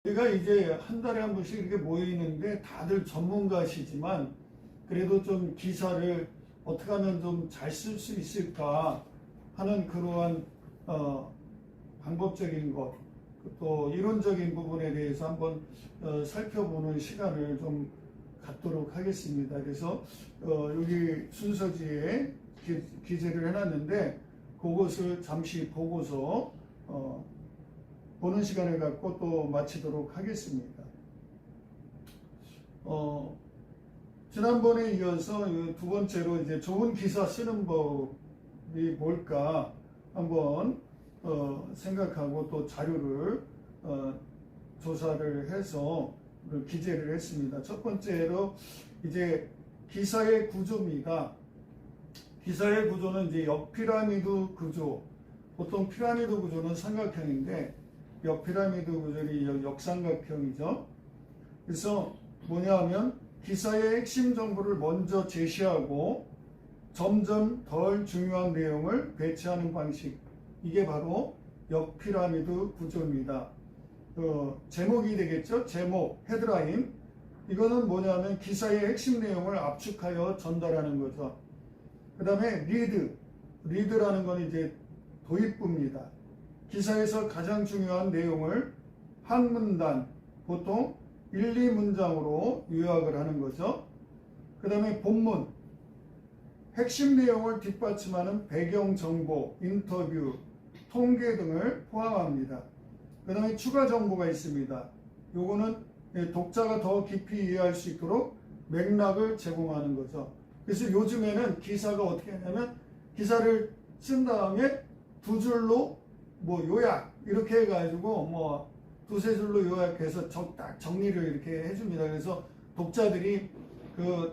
우리가 이제 한 달에 한 번씩 이렇게 모이는데 다들 전문가시지만 그래도 좀 기사를 어떻게 하면 좀 잘 쓸 수 있을까 하는 그러한 방법적인 것, 또 이론적인 부분에 대해서 한번 살펴보는 시간을 좀 갖도록 하겠습니다. 그래서 여기 순서지에 기재를 해놨는데 그것을 잠시 보고서 보는 시간을 갖고 또 마치도록 하겠습니다. 지난번에 이어서 두 번째로 이제 좋은 기사 쓰는 법이 뭘까 한번 생각하고 또 자료를 조사를 해서 기재를 했습니다. 첫 번째로 이제 기사의 구조입니다. 기사의 구조는 이제 역피라미드 구조, 보통 피라미드 구조는 삼각형인데 역피라미드 구조이 역삼각형이죠. 그래서 뭐냐 하면 기사의 핵심 정보를 먼저 제시하고 점점 덜 중요한 내용을 배치하는 방식, 이게 바로 역피라미드 구조입니다. 제목이 되겠죠. 제목, 헤드라인. 이거는 뭐냐면 기사의 핵심 내용을 압축하여 전달하는 거죠. 그 다음에 리드라는 건 이제 도입부입니다. 기사에서 가장 중요한 내용을 한 문단, 보통 1, 2문장으로 요약을 하는 거죠. 그 다음에 본문, 핵심 내용을 뒷받침하는 배경 정보, 인터뷰, 통계 등을 포함합니다. 그 다음에 추가 정보가 있습니다. 요거는 독자가 더 깊이 이해할 수 있도록 맥락을 제공하는 거죠. 그래서 요즘에는 기사가 어떻게 하냐면 기사를 쓴 다음에 두 줄로 요약 이렇게 해가지고 두세 줄로 요약해서 딱 정리를 이렇게 해줍니다. 그래서 독자들이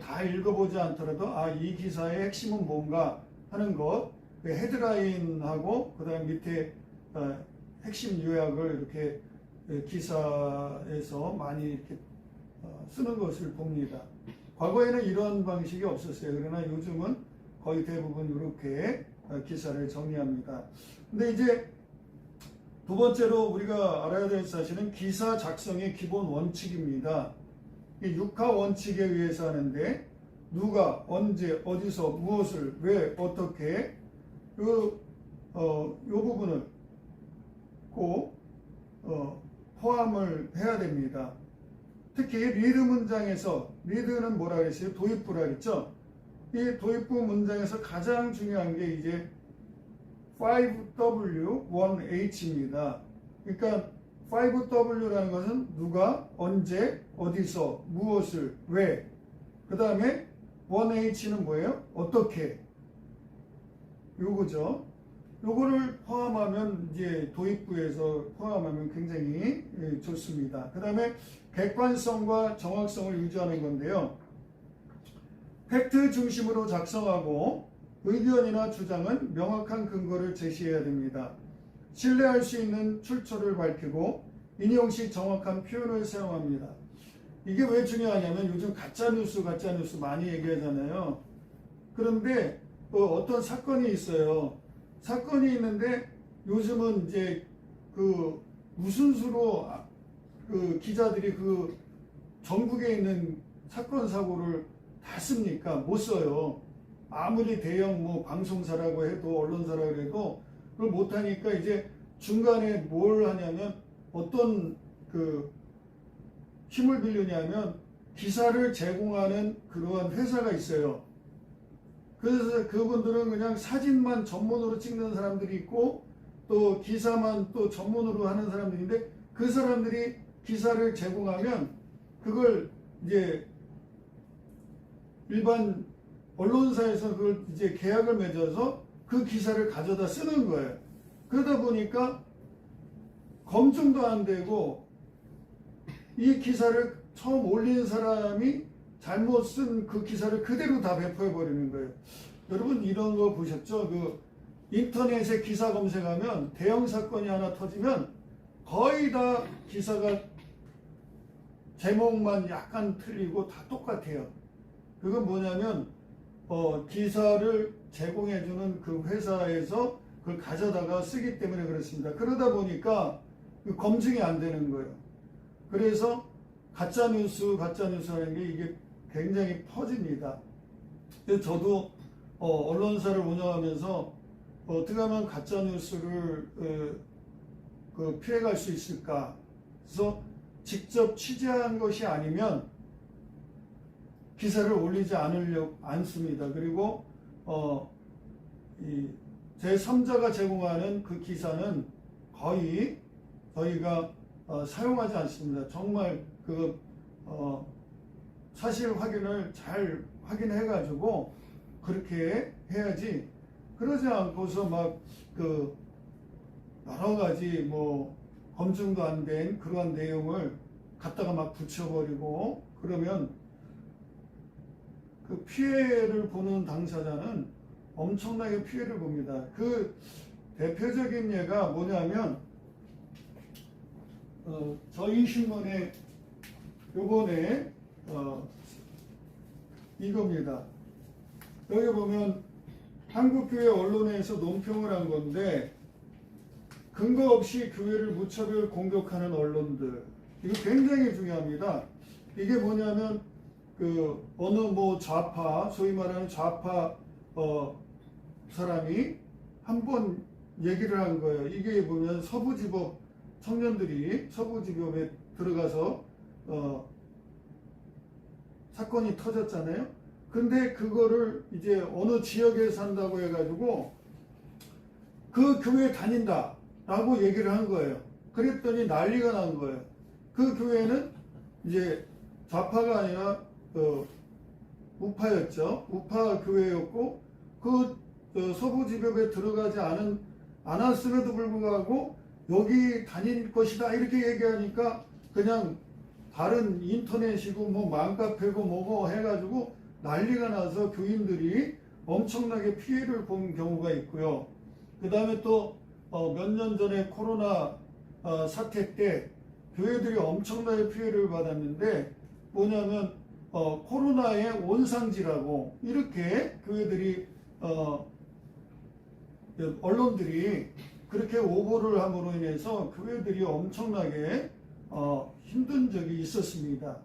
다 읽어보지 않더라도 이 기사의 핵심은 뭔가 하는 것, 헤드라인하고 그 다음 밑에 핵심 요약을 이렇게 기사에서 많이 이렇게 쓰는 것을 봅니다. 과거에는 이런 방식이 없었어요. 그러나 요즘은 거의 대부분 이렇게 기사를 정리합니다. 근데 이제 두 번째로 우리가 알아야 될 사실은 기사 작성의 기본 원칙입니다. 이 6하 원칙에 의해서 하는데 누가, 언제, 어디서, 무엇을, 왜, 어떻게 요 부분을 꼭 포함을 해야 됩니다. 특히 리드 문장에서, 리드는 뭐라 그랬어요? 도입부라 그랬죠? 이 도입부 문장에서 가장 중요한 게 이제 5W, 1H입니다. 그러니까 5W라는 것은 누가, 언제, 어디서, 무엇을, 왜. 그 다음에 1H는 뭐예요? 어떻게. 요거죠. 요거를 포함하면 이제 도입부에서 포함하면 굉장히 좋습니다. 그 다음에 객관성과 정확성을 유지하는 건데요. 팩트 중심으로 작성하고 의견이나 주장은 명확한 근거를 제시해야 됩니다. 신뢰할 수 있는 출처를 밝히고 인용 시 정확한 표현을 사용합니다. 이게 왜 중요하냐면 요즘 가짜뉴스 많이 얘기하잖아요. 그런데 어떤 사건이 있어요. 사건이 있는데 요즘은 이제 무슨 수로 기자들이 전국에 있는 사건 사고를 다 씁니까? 못 써요. 아무리 대형 방송사라고 해도 언론사라고 해도 그걸 못하니까 이제 중간에 뭘 하냐면 어떤 힘을 빌리냐면 기사를 제공하는 그러한 회사가 있어요. 그래서 그분들은 그냥 사진만 전문으로 찍는 사람들이 있고 또 기사만 또 전문으로 하는 사람들인데 그 사람들이 기사를 제공하면 그걸 이제 일반 언론사에서 그걸 이제 계약을 맺어서 그 기사를 가져다 쓰는 거예요. 그러다 보니까 검증도 안 되고 이 기사를 처음 올린 사람이 잘못 쓴 그 기사를 그대로 다 배포해 버리는 거예요. 여러분 이런 거 보셨죠? 인터넷에 기사 검색하면 대형 사건이 하나 터지면 거의 다 기사가 제목만 약간 틀리고 다 똑같아요. 그건 뭐냐면 기사를 제공해주는 그 회사에서 그걸 가져다가 쓰기 때문에 그렇습니다. 그러다 보니까 검증이 안 되는 거예요. 그래서 가짜뉴스라는 게 이게 굉장히 퍼집니다. 그래서 저도 언론사를 운영하면서 어떻게 하면 가짜뉴스를 피해갈 수 있을까. 그래서 직접 취재한 것이 아니면 기사를 올리지 않습니다. 그리고 제3자가 제공하는 그 기사는 거의 저희가 사용하지 않습니다. 정말 사실 확인을 잘 확인해가지고 그렇게 해야지, 그러지 않고서 막 여러 가지 검증도 안 된 그러한 내용을 갖다가 막 붙여버리고 그러면 그 피해를 보는 당사자는 엄청나게 피해를 봅니다. 그 대표적인 예가 뭐냐면 저희 신문에 요번에 이겁니다. 여기 보면 한국교회 언론에서 논평을 한 건데, 근거 없이 교회를 무차별 공격하는 언론들, 이거 굉장히 중요합니다. 이게 뭐냐면 어느 좌파, 소위 말하는 좌파 사람이 한 번 얘기를 한 거예요. 이게 보면 서부지법 청년들이 서부지법에 들어가서 사건이 터졌잖아요. 근데 그거를 이제 어느 지역에 산다고 해가지고 그 교회 다닌다 라고 얘기를 한 거예요. 그랬더니 난리가 난 거예요. 그 교회는 이제 좌파가 아니라 우파였죠. 우파 교회였고 서부지법에 들어가지 않았음에도 불구하고 여기 다닐 것이다 이렇게 얘기하니까 그냥 다른 인터넷이고 맘카페고 뭐고 해가지고 난리가 나서 교인들이 엄청나게 피해를 본 경우가 있고요. 그 다음에 또 몇 년 전에 코로나 사태 때 교회들이 엄청나게 피해를 받았는데, 뭐냐면 코로나의 온상지라고 이렇게 교회들이 언론들이 그렇게 오보를 함으로 인해서 교회들이 엄청나게 힘든 적이 있었습니다.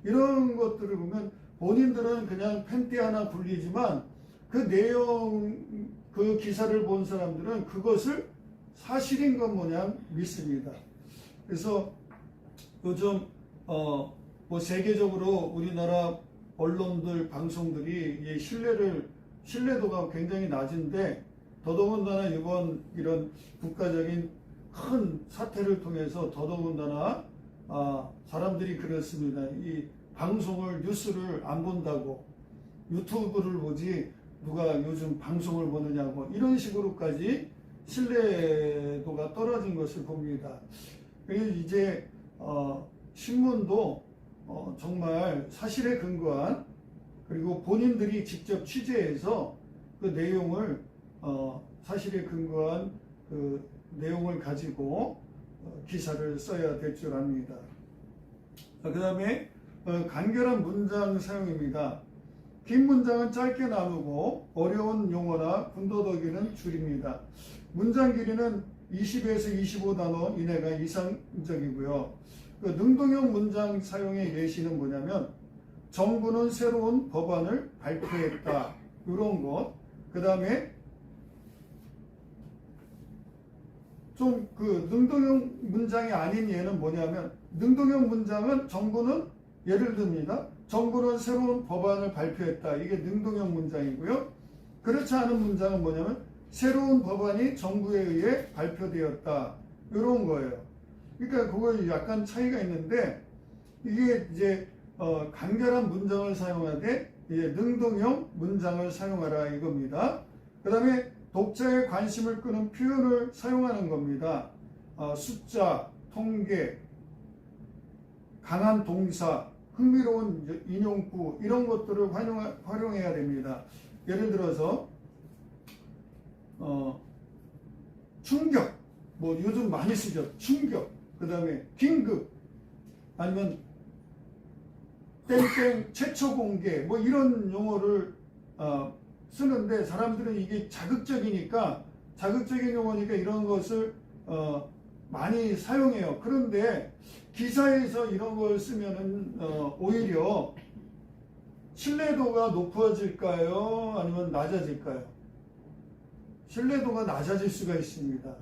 이런 것들을 보면 본인들은 그냥 팬티 하나 굴리지만 그 내용, 그 기사를 본 사람들은 그것을 사실인 것 마냥 믿습니다. 그래서 요즘 세계적으로 우리나라 언론들, 방송들이 신뢰도가 굉장히 낮은데, 더더군다나 이번 이런 국가적인 큰 사태를 통해서 더더군다나 사람들이 그렇습니다. 이 방송을, 뉴스를 안 본다고, 유튜브를 보지 누가 요즘 방송을 보느냐고, 이런 식으로까지 신뢰도가 떨어진 것을 봅니다. 그래서 이제 신문도 정말 사실에 근거한, 그리고 본인들이 직접 취재해서 그 내용을 사실에 근거한 그 내용을 가지고 기사를 써야 될 줄 압니다. 그 다음에 간결한 문장 사용입니다. 긴 문장은 짧게 나누고 어려운 용어나 군더더기는 줄입니다. 문장 길이는 20에서 25단어 이내가 이상적이고요. 능동형 문장 사용의 예시는 뭐냐면 정부는 새로운 법안을 발표했다, 이런 것. 그 다음에 좀 능동형 문장이 아닌 예는 뭐냐면, 능동형 문장은 정부는, 예를 듭니다. 정부는 새로운 법안을 발표했다. 이게 능동형 문장이고요. 그렇지 않은 문장은 뭐냐면 새로운 법안이 정부에 의해 발표되었다, 이런 거예요. 그러니까 그거 약간 차이가 있는데, 이게 이제 간결한 문장을 사용하되 이제 능동형 문장을 사용하라 이겁니다. 그 다음에 독자의 관심을 끄는 표현을 사용하는 겁니다. 숫자, 통계, 강한 동사, 흥미로운 인용구, 이런 것들을 활용해야 됩니다. 예를 들어서 충격, 요즘 많이 쓰죠. 충격. 그 다음에 긴급, 아니면 땡땡 최초 공개, 이런 용어를 쓰는데, 사람들은 이게 자극적인 용어니까 이런 것을 많이 사용해요. 그런데 기사에서 이런 걸 쓰면은 오히려 신뢰도가 높아질까요? 아니면 낮아질까요? 신뢰도가 낮아질 수가 있습니다.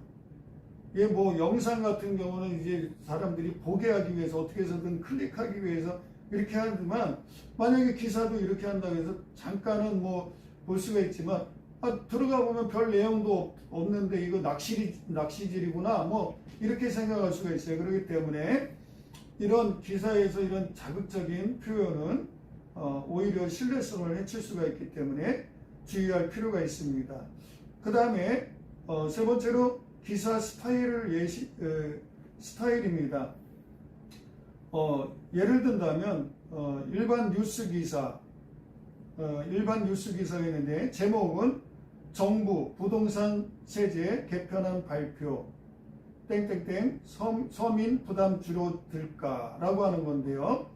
이게 뭐 영상 같은 경우는 이제 사람들이 보게 하기 위해서 어떻게 해서든 클릭하기 위해서 이렇게 하지만 만약에 기사도 이렇게 한다고 해서 잠깐은 뭐 볼 수가 있지만 들어가 보면 별 내용도 없는데 이거 낚시질이구나 뭐 이렇게 생각할 수가 있어요. 그렇기 때문에 이런 기사에서 이런 자극적인 표현은 오히려 신뢰성을 해칠 수가 있기 때문에 주의할 필요가 있습니다. 그 다음에 세 번째로 기사 스타일을 스타일입니다. 예를 든다면 일반 뉴스 기사가 있는데 제목은 정부 부동산 세제 개편안 발표 땡땡땡 서민 부담 줄어들까라고 하는 건데요.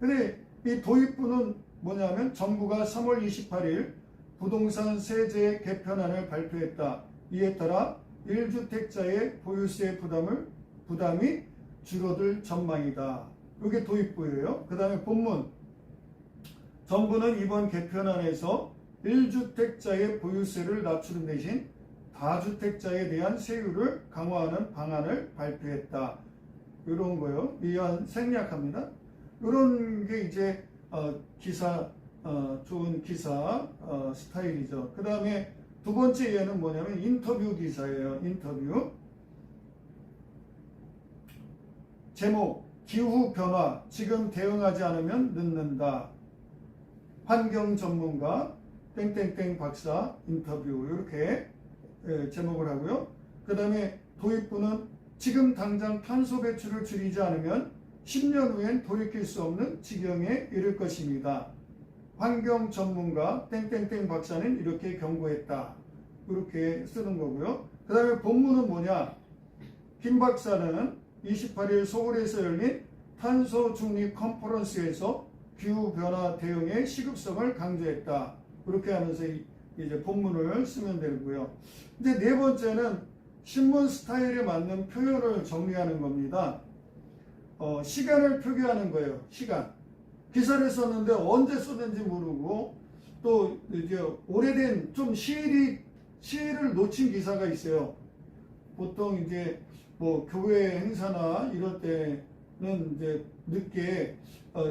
근데 이 도입부는 뭐냐면 정부가 3월 28일 부동산 세제 개편안을 발표했다. 이에 따라 1주택자의 보유세 부담이 줄어들 전망이다. 이게 도입부예요. 그 다음에 본문. 정부는 이번 개편안에서 1주택자의 보유세를 낮추는 대신 다주택자에 대한 세율을 강화하는 방안을 발표했다. 이런 거요. 이한 생략합니다. 이런 게 이제 좋은 기사 스타일이죠. 그 다음에 두 번째 예는 뭐냐면 인터뷰 기사예요. 인터뷰. 제목 기후변화 지금 대응하지 않으면 늦는다. 환경 전문가 땡땡땡 박사 인터뷰 이렇게 제목을 하고요. 그 다음에 도입부는 지금 당장 탄소 배출을 줄이지 않으면 10년 후엔 돌이킬 수 없는 지경에 이를 것입니다. 환경 전문가 땡땡땡 박사는 이렇게 경고했다. 이렇게 쓰는 거고요. 그 다음에 본문은 뭐냐? 김 박사는 28일 서울에서 열린 탄소 중립 컨퍼런스에서 기후변화 대응의 시급성을 강조했다. 그렇게 하면서 이제 본문을 쓰면 되고요. 이제 네 번째는 신문 스타일에 맞는 표현을 정리하는 겁니다. 시간을 표기하는 거예요. 시간. 기사를 썼는데 언제 썼는지 모르고 또 이제 오래된 좀 시일을 놓친 기사가 있어요. 보통 이제 뭐 교회 행사나 이럴 때는 이제 늦게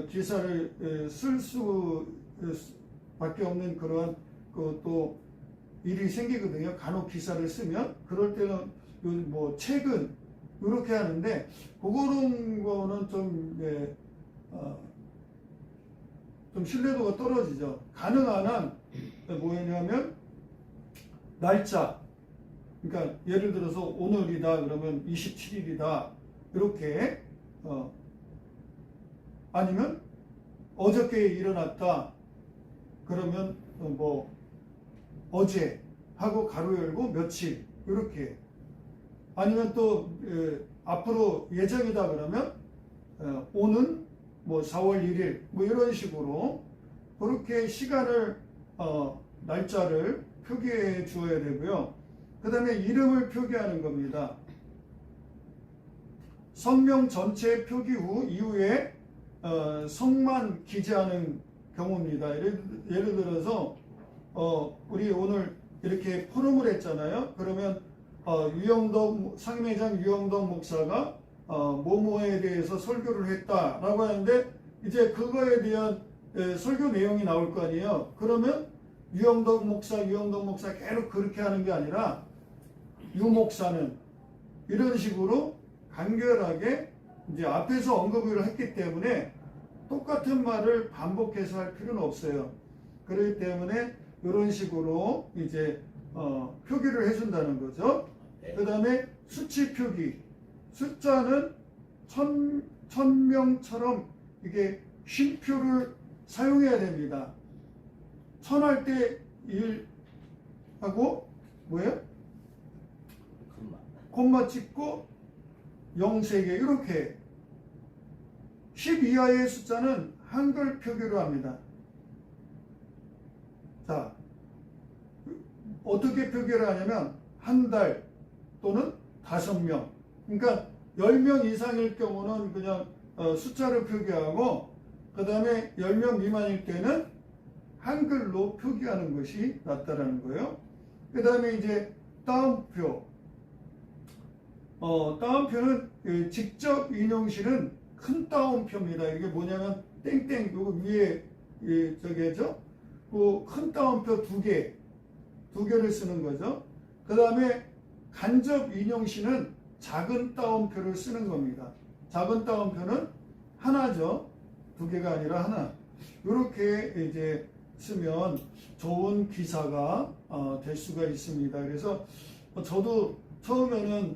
기사를 쓸 수밖에 없는 그런 또 일이 생기거든요. 간혹 기사를 쓰면 그럴 때는 뭐 최근 이렇게 하는데 그런 거는 좀 신뢰도가 떨어지죠. 가능한 한 뭐냐면 날짜. 그러니까 예를 들어서 오늘이다 그러면 27일이다 이렇게 아니면 어저께 일어났다 그러면 뭐 어제 하고 가로 열고 며칠 이렇게 아니면 또 앞으로 예정이다 그러면 오는 뭐 4월 1일 뭐 이런 식으로 그렇게 시간을 날짜를 표기해 주어야 되고요. 그 다음에 이름을 표기하는 겁니다. 성명 전체 표기 후 이후에 성만 기재하는 경우입니다. 예를 들어서 우리 오늘 이렇게 포럼을 했잖아요. 그러면 상임회장 유영덕 목사가 뭐뭐에 대해서 설교를 했다라고 하는데 이제 그거에 대한 설교 내용이 나올 거 아니에요. 그러면 유영덕 목사 계속 그렇게 하는 게 아니라 유 목사는 이런 식으로 간결하게 이제 앞에서 언급을 했기 때문에 똑같은 말을 반복해서 할 필요는 없어요. 그렇기 때문에 이런 식으로 이제 표기를 해준다는 거죠. 그 다음에 수치 표기. 숫자는 1000명처럼 이게 쉼표를 사용해야 됩니다. 1000 할 때 1하고 뭐예요? 콤마 찍고 0 3개 이렇게 10 이하의 숫자는 한글 표기로 합니다. 자, 어떻게 표기를 하냐면 한 달 또는 5명 그러니까 10명 이상일 경우는 그냥 숫자를 표기하고 그 다음에 10명 미만일 때는 한글로 표기하는 것이 낫다라는 거예요. 그 다음에 이제 따옴표. 따옴표는 직접 인용시는 큰 따옴표입니다. 이게 뭐냐면 땡땡 요거 위에 저기죠. 그 큰 따옴표 두 개를 쓰는 거죠. 그 다음에 간접 인용시는 작은 따옴표를 쓰는 겁니다. 작은 따옴표는 하나죠. 두 개가 아니라 하나. 이렇게 이제 쓰면 좋은 기사가 될 수가 있습니다. 그래서 저도 처음에는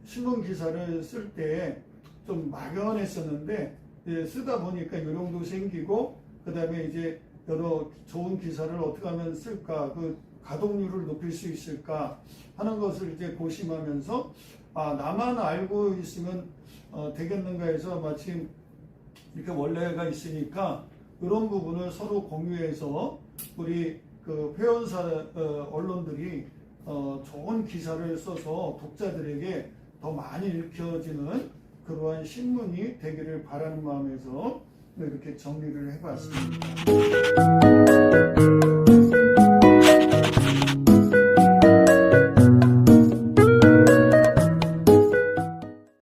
신문 기사를 쓸 때 좀 막연했었는데 쓰다 보니까 요령도 생기고 그 다음에 이제 여러 좋은 기사를 어떻게 하면 쓸까, 그 가동률을 높일 수 있을까 하는 것을 이제 고심하면서 나만 알고 있으면 되겠는가 해서 마침 이렇게 원래가 있으니까 이런 부분을 서로 공유해서 우리 그 회원사 언론들이 좋은 기사를 써서 독자들에게 더 많이 읽혀지는 그러한 신문이 되기를 바라는 마음에서 이렇게 정리를 해봤습니다.